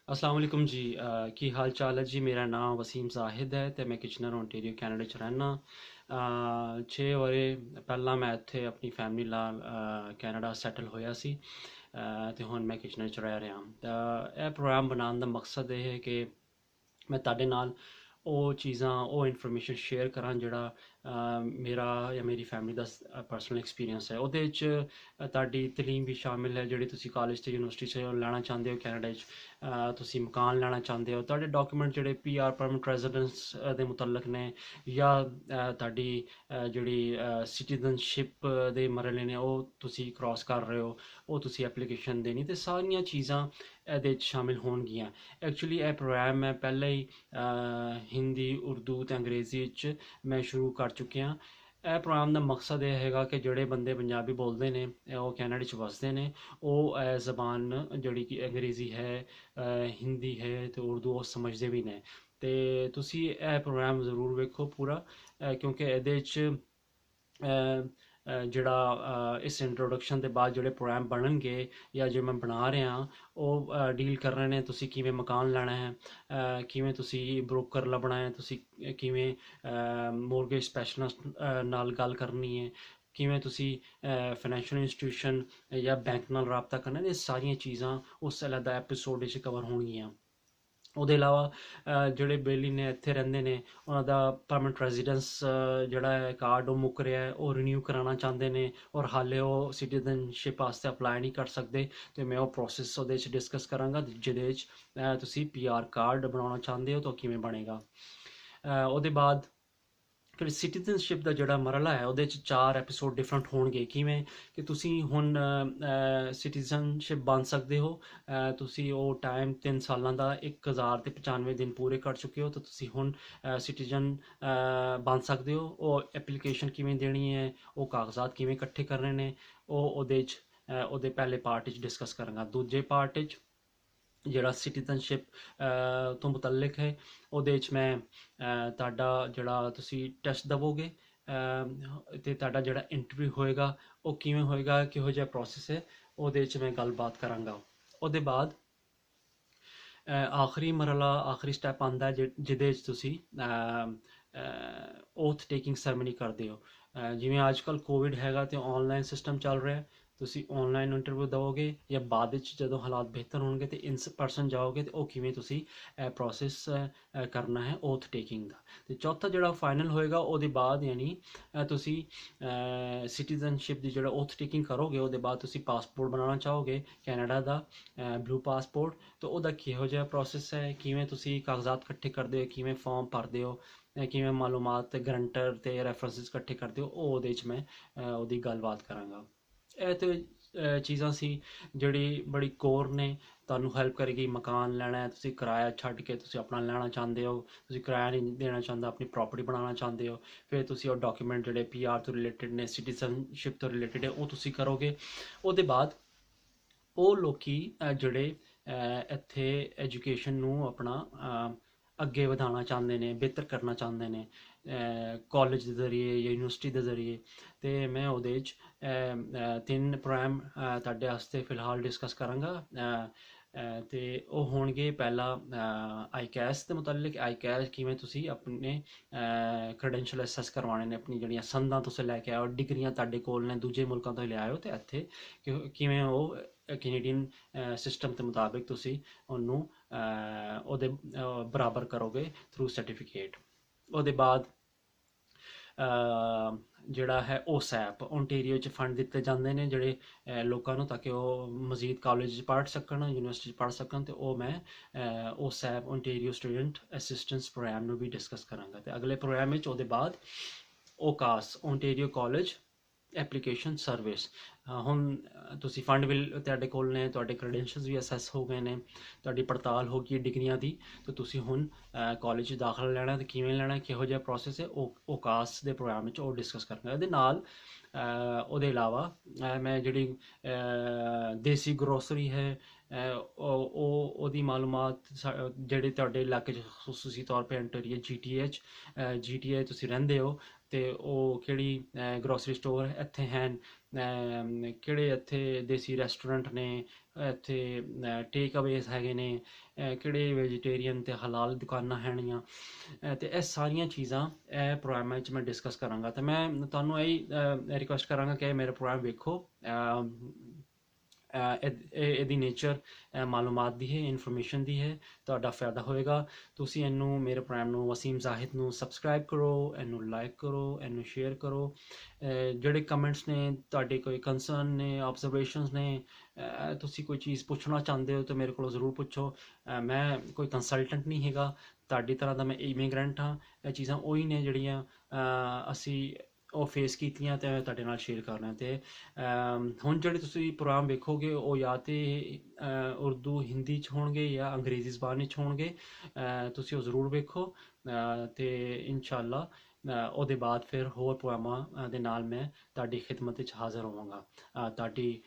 अस्सलाम वालेकुम जी। की हाल चाल है जी। मेरा नाम वसीम जाहिद है तो मैं किचनर ओंटारियो कैनेडा च रैह्ना। 6 वरे ਪਹਿਲਾਂ ਮੈਂ ਇੱਥੇ ਆਪਣੀ ਫੈਮਿਲੀ ਨਾਲ ਕੈਨੇਡਾ ਸੈਟਲ ਹੋਇਆ ਸੀ ਤੇ ਹੁਣ ਮੈਂ ਕਿਚਨਰ ਚ ਰਹਿ ਰਿਹਾ। ਤਾਂ ਇਹ ਪ੍ਰੋਗਰਾਮ ਬਣਾਉਣ ਦਾ ਮਕਸਦ ਇਹ ਹੈ ਕਿ ਮੈਂ ਤੁਹਾਡੇ ਨਾਲ ਉਹ ਚੀਜ਼ਾਂ ਉਹ ਇਨਫੋਰਮੇਸ਼ਨ ਸ਼ੇਅਰ ਕਰਾਂ ਜਿਹੜਾ ਮੇਰਾ ਜਾਂ ਮੇਰੀ ਫੈਮਿਲੀ ਦਾ ਪਰਸਨਲ ਐਕਸਪੀਰੀਅੰਸ ਹੈ। ਉਹਦੇ 'ਚ ਤੁਹਾਡੀ ਤਾਲੀਮ ਵੀ ਸ਼ਾਮਿਲ ਹੈ ਜਿਹੜੀ ਤੁਸੀਂ ਕਾਲਜ ਤੇ ਯੂਨੀਵਰਸਿਟੀ 'ਚ ਲੈਣਾ ਚਾਹੁੰਦੇ ਹੋ ਕੈਨੇਡਾ 'ਚ। ਤੁਸੀਂ ਮਕਾਨ ਲੈਣਾ ਚਾਹੁੰਦੇ ਹੋ, ਤੁਹਾਡੇ ਡਾਕੂਮੈਂਟ ਜਿਹੜੇ PR ਪਰਮਿਟ ਰੈਜ਼ੀਡੈਂਸ ਦੇ ਮੁਤਲਕ ਨੇ, ਜਾਂ ਤੁਹਾਡੀ ਜਿਹੜੀ ਸਿਟੀਜ਼ਨਸ਼ਿਪ ਦੇ ਮਰਹਲੇ ਨੇ ਉਹ ਤੁਸੀਂ ਕ੍ਰਾਸ ਕਰ ਰਹੇ ਹੋ, ਉਹ ਤੁਸੀਂ ਐਪਲੀਕੇਸ਼ਨ ਦੇਣੀ, ਤੇ ਸਾਰੀਆਂ ਚੀਜ਼ਾਂ ਇਹਦੇ 'ਚ ਸ਼ਾਮਿਲ ਹੋਣਗੀਆਂ। ਐਕਚੁਅਲੀ ਇਹ ਪ੍ਰੋਗਰਾਮ ਮੈਂ ਪਹਿਲਾਂ ਹੀ ਹਿੰਦੀ, ਉਰਦੂ ਤੇ ਅੰਗਰੇਜ਼ੀ 'ਚ ਮੈਂ ਸ਼ੁਰੂ ਕਰ ਚੁੱਕਿਆ। ਇਹ ਪ੍ਰੋਗਰਾਮ ਦਾ ਮਕਸਦ ਇਹ ਹੈਗਾ ਕਿ ਜਿਹੜੇ ਬੰਦੇ ਪੰਜਾਬੀ ਬੋਲਦੇ ਨੇ, ਉਹ ਕੈਨੇਡਾ 'ਚ ਵਸਦੇ ਨੇ, ਉਹ ਇਹ ਜ਼ਬਾਨ ਜਿਹੜੀ ਕਿ ਅੰਗਰੇਜ਼ੀ ਹੈ, ਹਿੰਦੀ ਹੈ ਤੇ ਉਰਦੂ, ਉਹ ਸਮਝਦੇ ਵੀ ਨੇ। ਤੇ ਤੁਸੀਂ ਇਹ ਪ੍ਰੋਗਰਾਮ ਜ਼ਰੂਰ ਵੇਖੋ ਪੂਰਾ, ਕਿਉਂਕਿ ਇਹਦੇ 'ਚ ਜਿਹੜਾ ਇਸ ਇੰਟਰੋਡਕਸ਼ਨ ਦੇ ਬਾਅਦ ਜਿਹੜੇ ਪ੍ਰੋਗਰਾਮ ਬਣਨਗੇ ਜਾਂ ਜੋ ਮੈਂ ਬਣਾ ਰਿਹਾ ਉਹ ਡੀਲ ਕਰ ਰਹੇ ਨੇ ਤੁਸੀਂ ਕਿਵੇਂ ਮਕਾਨ ਲੈਣਾ ਹੈ, ਕਿਵੇਂ ਤੁਸੀਂ ਬ੍ਰੋਕਰ ਲੱਭਣਾ ਹੈ, ਤੁਸੀਂ ਕਿਵੇਂ ਮੋਰਗੇਜ ਸਪੈਸ਼ਲਿਸਟ ਨਾਲ ਗੱਲ ਕਰਨੀ ਹੈ, ਕਿਵੇਂ ਤੁਸੀਂ ਫਾਈਨੈਂਸ਼ੀਅਲ ਇੰਸਟੀਟਿਊਸ਼ਨ ਜਾਂ ਬੈਂਕ ਨਾਲ ਰਾਬਤਾ ਕਰਨਾ। ਇਹ ਸਾਰੀਆਂ ਚੀਜ਼ਾਂ ਉਸ ਅਲੱਗਾ ਐਪੀਸੋਡ ਵਿੱਚ ਕਵਰ ਹੋਣਗੀਆਂ। ਉਹਦੇ ਇਲਾਵਾ ਜਿਹੜੇ ਬੇਲੀ ਨੇ ਇੱਥੇ ਰਹਿੰਦੇ ਨੇ, ਉਹਨਾਂ ਦਾ ਪਰਮਨੈਂਟ ਰੈਜ਼ੀਡੈਂਸ ਜਿਹੜਾ ਹੈ ਕਾਰਡ ਉਹ ਮੁੱਕ ਰਿਹਾ ਹੈ, ਉਹ ਰੀਨਿਊ ਕਰਾਉਣਾ ਚਾਹੁੰਦੇ ਨੇ ਔਰ ਹਾਲੇ ਉਹ ਸਿਟੀਜ਼ਨਸ਼ਿਪ ਵਾਸਤੇ ਅਪਲਾਈ ਨਹੀਂ ਕਰ ਸਕਦੇ, ਤੇ ਮੈਂ ਉਹ ਪ੍ਰੋਸੈਸ ਉਹਦੇ 'ਚ ਡਿਸਕਸ ਕਰਾਂਗਾ ਜਿਹਦੇ 'ਚ ਤੁਸੀਂ PR ਕਾਰਡ ਬਣਾਉਣਾ ਚਾਹੁੰਦੇ ਹੋ ਤਾਂ ਕਿਵੇਂ ਬਣੇਗਾ। ਉਹਦੇ ਬਾਅਦ ਫਿਰ ਸਿਟੀਜ਼ਨਸ਼ਿਪ ਦਾ ਜਿਹੜਾ ਮਰਹਲਾ ਹੈ ਉਹਦੇ 'ਚ 4 ਐਪੀਸੋਡ ਡਿਫਰੈਂਟ ਹੋਣਗੇ। ਕਿਵੇਂ ਕਿ ਤੁਸੀਂ ਹੁਣ ਸਿਟੀਜ਼ਨਸ਼ਿਪ ਬਣ ਸਕਦੇ ਹੋ, ਤੁਸੀਂ ਉਹ ਟਾਈਮ 3 ਸਾਲਾਂ ਦਾ 1095 ਦਿਨ ਪੂਰੇ ਕਰ ਚੁੱਕੇ ਹੋ ਤਾਂ ਤੁਸੀਂ ਹੁਣ ਸਿਟੀਜ਼ਨ ਬਣ ਸਕਦੇ ਹੋ। ਉਹ ਐਪਲੀਕੇਸ਼ਨ ਕਿਵੇਂ ਦੇਣੀ ਹੈ, ਉਹ ਕਾਗਜ਼ਾਤ ਕਿਵੇਂ ਇਕੱਠੇ ਕਰਨੇ ਨੇ, ਉਹ ਉਹਦੇ 'ਚ ਉਹਦੇ ਪਹਿਲੇ ਪਾਰਟ 'ਚ ਡਿਸਕਸ ਕਰਾਂਗਾ। ਦੂਜੇ ਪਾਰਟ 'ਚ ਜਿਹੜਾ ਸਿਟੀਜ਼ਨਸ਼ਿਪ ਤੋਂ ਮੁਤਲਕ ਹੈ ਉਹਦੇ 'ਚ ਮੈਂ ਤੁਹਾਡਾ ਜਿਹੜਾ ਤੁਸੀਂ ਟੈਸਟ ਦੇਵੋਗੇ ਅਤੇ ਤੁਹਾਡਾ ਜਿਹੜਾ ਇੰਟਰਵਿਊ ਹੋਏਗਾ ਉਹ ਕਿਵੇਂ ਹੋਏਗਾ, ਕਿਹੋ ਜਿਹਾ ਪ੍ਰੋਸੈਸ ਹੈ, ਉਹਦੇ 'ਚ ਮੈਂ ਗੱਲਬਾਤ ਕਰਾਂਗਾ। ਉਹਦੇ ਬਾਅਦ ਆਖਰੀ ਮਰਹਲਾ, ਆਖਰੀ ਸਟੈਪ ਆਉਂਦਾ ਜਿਹਦੇ 'ਚ ਤੁਸੀਂ ਓਥ ਟੇਕਿੰਗ ਸੈਰਮਨੀ ਕਰਦੇ ਹੋ। ਜਿਵੇਂ ਅੱਜ ਕੱਲ੍ਹ ਕੋਵਿਡ ਹੈਗਾ ਅਤੇ ਔਨਲਾਈਨ ਸਿਸਟਮ ਚੱਲ ਰਿਹਾ, ਤੁਸੀਂ ਔਨਲਾਈਨ ਇੰਟਰਵਿਊ ਦੇਵੋਗੇ ਜਾਂ ਬਾਅਦ ਵਿੱਚ ਜਦੋਂ ਹਾਲਾਤ ਬਿਹਤਰ ਹੋਣਗੇ ਤੇ ਇਨ ਪਰਸਨ ਜਾਓਗੇ ਤੇ ਉਹ ਕਿਵੇਂ ਤੁਸੀਂ ਪ੍ਰੋਸੈਸ ਕਰਨਾ ਹੈ ਓਥ ਟੇਕਿੰਗ ਦਾ। ਤੇ ਚੌਥਾ ਜਿਹੜਾ ਫਾਈਨਲ ਹੋਏਗਾ ਉਹਦੇ ਬਾਅਦ, ਯਾਨੀ ਤੁਸੀਂ ਸਿਟੀਜ਼ਨਸ਼ਿਪ ਦੀ ਜਿਹੜਾ ਓਥ ਟੇਕਿੰਗ ਕਰੋਗੇ ਉਹਦੇ ਬਾਅਦ ਤੁਸੀਂ ਪਾਸਪੋਰਟ ਬਣਾਉਣਾ ਚਾਹੋਗੇ ਕੈਨੇਡਾ ਦਾ, ਬਲੂ ਪਾਸਪੋਰਟ, ਤਾਂ ਉਹਦਾ ਕਿਹੋ ਜਿਹਾ ਪ੍ਰੋਸੈਸ ਹੈ, ਕਿਵੇਂ ਤੁਸੀਂ ਕਾਗਜ਼ਾਤ ਇਕੱਠੇ ਕਰਦੇ ਹੋ, ਕਿਵੇਂ ਫਾਰਮ ਭਰਦੇ ਹੋ, ਕਿਵੇਂ ਮਾਲੂਮਾਤ ਗਰੰਟਰ ਤੇ ਰੈਫਰੈਂਸਿਸ ਇਕੱਠੇ ਕਰਦੇ ਹੋ, ਉਹ ਉਹਦੇ 'ਚ ਮੈਂ ਉਹਦੀ ਗੱਲਬਾਤ ਕਰਾਂਗਾ। ਇਹ ਤੇ ਚੀਜ਼ਾਂ ਸੀ ਜਿਹੜੀ ਬੜੀ ਕੋਰ ਨੇ, ਤੁਹਾਨੂੰ ਹੈਲਪ ਕਰੇਗੀ। ਮਕਾਨ ਲੈਣਾ ਹੈ, ਤੁਸੀਂ ਕਿਰਾਇਆ ਛੱਡ ਕੇ ਤੁਸੀਂ ਆਪਣਾ ਲੈਣਾ ਚਾਹੁੰਦੇ ਹੋ, ਤੁਸੀਂ ਕਿਰਾਇਆ ਨਹੀਂ ਦੇਣਾ ਚਾਹੁੰਦਾ, ਆਪਣੀ ਪ੍ਰੋਪਰਟੀ ਬਣਾਉਣਾ ਚਾਹੁੰਦੇ ਹੋ, ਫਿਰ ਤੁਸੀਂ ਉਹ ਡਾਕੂਮੈਂਟ ਜਿਹੜੇ PR ਤੋਂ ਰਿਲੇਟਡ ਨੇ, ਸਿਟੀਜ਼ਨਸ਼ਿਪ ਤੋਂ ਰਿਲੇਟਡ ਹੈ, ਉਹ ਤੁਸੀਂ ਕਰੋਗੇ। ਉਹਦੇ ਬਾਅਦ ਉਹ ਲੋਕੀ ਜਿਹੜੇ ਇੱਥੇ ਐਜੂਕੇਸ਼ਨ ਨੂੰ ਆਪਣਾ ਅੱਗੇ ਵਧਾਉਣਾ ਚਾਹੁੰਦੇ ਨੇ, ਬਿਹਤਰ ਕਰਨਾ ਚਾਹੁੰਦੇ ਨੇ ਕਾਲਜ ਦੇ ਜ਼ਰੀਏ ਜਾਂ ਯੂਨੀਵਰਸਿਟੀ ਦੇ ਜ਼ਰੀਏ, ਤੇ ਮੈਂ ਉਹਦੇ 'ਚ 3 ਪ੍ਰੋਗਰਾਮ ਤੁਹਾਡੇ ਵਾਸਤੇ ਫਿਲਹਾਲ ਡਿਸਕਸ ਕਰਾਂਗਾ। ਤੇ ਉਹ ਹੋਣਗੇ, ਪਹਿਲਾ ICAS ਦੇ ਮੁਤਲਕ, ICAS ਕਿਵੇਂ ਤੁਸੀਂ ਆਪਣੇ ਕ੍ਰੈਡੈਂਸ਼ੀਅਲ ਅਸੈਸ ਕਰਵਾਉਣੇ ਨੇ, ਆਪਣੀ ਜਿਹੜੀਆਂ ਸੰਦਾਂ ਤੁਸੀਂ ਲੈ ਕੇ ਆਓ, ਡਿਗਰੀਆਂ ਤੁਹਾਡੇ ਕੋਲ ਨੇ ਦੂਜੇ ਮੁਲਕਾਂ ਤੋਂ ਲਿਆਏ ਹੋ, ਤੇ ਇੱਥੇ ਕਿਵੇਂ ਉਹ ਕੈਨੇਡੀਅਨ ਸਿਸਟਮ ਦੇ ਮੁਤਾਬਿਕ ਤੁਸੀਂ ਉਹਨੂੰ ਉਹਦੇ ਬਰਾਬਰ ਕਰੋਗੇ ਥਰੂ ਸਰਟੀਫਿਕੇਟ। ਉਹਦੇ ਬਾਅਦ ਜਿਹੜਾ ਹੈ OSAP, ਓਨਟੇਰੀਓ 'ਚ ਫੰਡ ਦਿੱਤੇ ਜਾਂਦੇ ਨੇ ਜਿਹੜੇ ਲੋਕਾਂ ਨੂੰ, ਤਾਂ ਕਿ ਉਹ ਮਜ਼ੀਦ ਕਾਲਜ 'ਚ ਪੜ੍ਹ ਸਕਣ, ਯੂਨੀਵਰਸਿਟੀ 'ਚ ਪੜ੍ਹ ਸਕਣ, ਤੇ ਉਹ ਮੈਂ OSAP, Ontario student assistance programme ਨੂੰ ਵੀ ਡਿਸਕਸ ਕਰਾਂਗਾ। ਤੇ ਅਗਲੇ ਪ੍ਰੋਗਰਾਮ ਵਿੱਚ ਉਹਦੇ ਬਾਅਦ OCAS, Ontario college application service. ਹੁਣ ਤੁਸੀਂ ਫੰਡ ਵੀ ਤੁਹਾਡੇ ਕੋਲ ਨੇ, ਤੁਹਾਡੇ ਕ੍ਰੈਡੈਂਸ਼ੀਅਲਸ ਵੀ ਅਸੈਸ ਹੋ ਗਏ ਨੇ, ਤੁਹਾਡੀ ਪੜਤਾਲ ਹੋ ਗਈ ਡਿਗਰੀਆਂ ਦੀ, ਤਾਂ ਤੁਸੀਂ ਹੁਣ ਕਾਲਜ 'ਚ ਦਾਖਲਾ ਲੈਣਾ ਤੇ ਕਿਵੇਂ ਲੈਣਾ, ਕਿਹੋ ਜਿਹਾ ਪ੍ਰੋਸੈਸ ਹੈ, ਉਹ OCAS ਦੇ ਪ੍ਰੋਗਰਾਮ ਵਿੱਚ ਉਹ ਡਿਸਕਸ ਕਰਾਂਗਾ। ਇਹਦੇ ਨਾਲ ਉਹਦੇ ਇਲਾਵਾ ਮੈਂ ਜਿਹੜੀ ਦੇਸੀ ਗਰੋਸਰੀ ਹੈ ਉਹਦੀ ਮਾਲੂਮਾਤ ਜਿਹੜੇ ਤੁਹਾਡੇ ਇਲਾਕੇ 'ਚ ਖਸੂਸੀ ਤੌਰ 'ਤੇ ਐਂਟਰ ਹੈ GTA ਤੁਸੀਂ ਰਹਿੰਦੇ ਹੋ ਤੇ ਉਹ ਕਿਹੜੀ ਗਰੋਸਰੀ ਸਟੋਰ ਇੱਥੇ ਹਨ, ਕਿਹੜੇ ਇੱਥੇ ਦੇਸੀ ਰੈਸਟੋਰੈਂਟ ਨੇ, ਇੱਥੇ ਟੇਕ ਅਵੇਜ਼ ਹੈਗੇ ਨੇ, ਕਿਹੜੇ ਵੈਜੀਟੇਰੀਅਨ ਤੇ ਹਲਾਲ ਦੁਕਾਨਾਂ ਹੈਗੀਆਂ, ਤੇ ਇਹ ਸਾਰੀਆਂ ਚੀਜ਼ਾਂ ਇਹ ਪ੍ਰੋਗਰਾਮਾਂ ਵਿੱਚ ਮੈਂ ਡਿਸਕਸ ਕਰਾਂਗਾ। ਤੇ ਮੈਂ ਤੁਹਾਨੂੰ ਇਹ ਰਿਕੁਐਸਟ ਕਰਾਂਗਾ ਕਿ ਮੇਰੇ ਪ੍ਰੋਗਰਾਮ ਵੇਖੋ। ਇਹਦੀ ਨੇਚਰ ਮਾਲੂਮਾਤ ਦੀ ਹੈ, ਇਨਫੋਰਮੇਸ਼ਨ ਦੀ ਹੈ, ਤੁਹਾਡਾ ਫਾਇਦਾ ਹੋਏਗਾ। ਤੁਸੀਂ ਇਹਨੂੰ ਮੇਰੇ ਪ੍ਰੋਗਰਾਮ ਨੂੰ ਵਸੀਮ ਜ਼ਾਹਿਦ ਨੂੰ ਸਬਸਕ੍ਰਾਈਬ ਕਰੋ, ਇਹਨੂੰ ਲਾਈਕ ਕਰੋ, ਇਹਨੂੰ ਸ਼ੇਅਰ ਕਰੋ। ਜਿਹੜੇ ਕਮੈਂਟਸ ਨੇ, ਤੁਹਾਡੇ ਕੋਈ ਕੰਸਰਨ ਨੇ, ਆਬਜ਼ਰਵੇਸ਼ਨਸ ਨੇ, ਤੁਸੀਂ ਕੋਈ ਚੀਜ਼ ਪੁੱਛਣਾ ਚਾਹੁੰਦੇ ਹੋ ਤਾਂ ਮੇਰੇ ਕੋਲੋਂ ਜ਼ਰੂਰ ਪੁੱਛੋ। ਮੈਂ ਕੋਈ ਕੰਸਲਟੈਂਟ ਨਹੀਂ ਹੈਗਾ, ਤੁਹਾਡੀ ਤਰ੍ਹਾਂ ਦਾ ਮੈਂ ਇਮੀਗ੍ਰੈਂਟ ਹਾਂ। ਇਹ ਚੀਜ਼ਾਂ ਉਹੀ ਨੇ ਜਿਹੜੀਆਂ ਅਸੀਂ ਉਹ ਫੇਸ ਕੀਤੀਆਂ ਤੇ ਤੁਹਾਡੇ ਨਾਲ ਸ਼ੇਅਰ ਕਰਨਾ। ਤੇ ਹੁਣ ਜਿਹੜੇ ਤੁਸੀਂ ਪ੍ਰੋਗਰਾਮ ਵੇਖੋਗੇ ਉਹ ਜਾਂ ਤਾਂ ਉਰਦੂ ਹਿੰਦੀ 'ਚ ਹੋਣਗੇ ਜਾਂ ਅੰਗਰੇਜ਼ੀ ਜ਼ਬਾਨ ਵਿੱਚ ਹੋਣਗੇ। ਤੁਸੀਂ ਉਹ ਜ਼ਰੂਰ ਵੇਖੋ ਤੇ ਇਨਸ਼ਾਅੱਲਾ ਉਹਦੇ ਬਾਅਦ ਫਿਰ ਹੋਰ ਪ੍ਰੋਗਰਾਮਾਂ ਦੇ ਨਾਲ ਮੈਂ ਤੁਹਾਡੀ ਖਿਦਮਤ ਵਿੱਚ ਹਾਜ਼ਰ ਹੋਵਾਂਗਾ। ਤੁਹਾਡੀ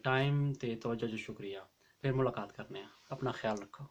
ਟਾਈਮ ਤੇ ਤਵੱਜੋ ਦਾ ਸ਼ੁਕਰੀਆ। ਫਿਰ ਮੁਲਾਕਾਤ ਕਰਨੇ ਆ। ਆਪਣਾ ਖਿਆਲ ਰੱਖੋ।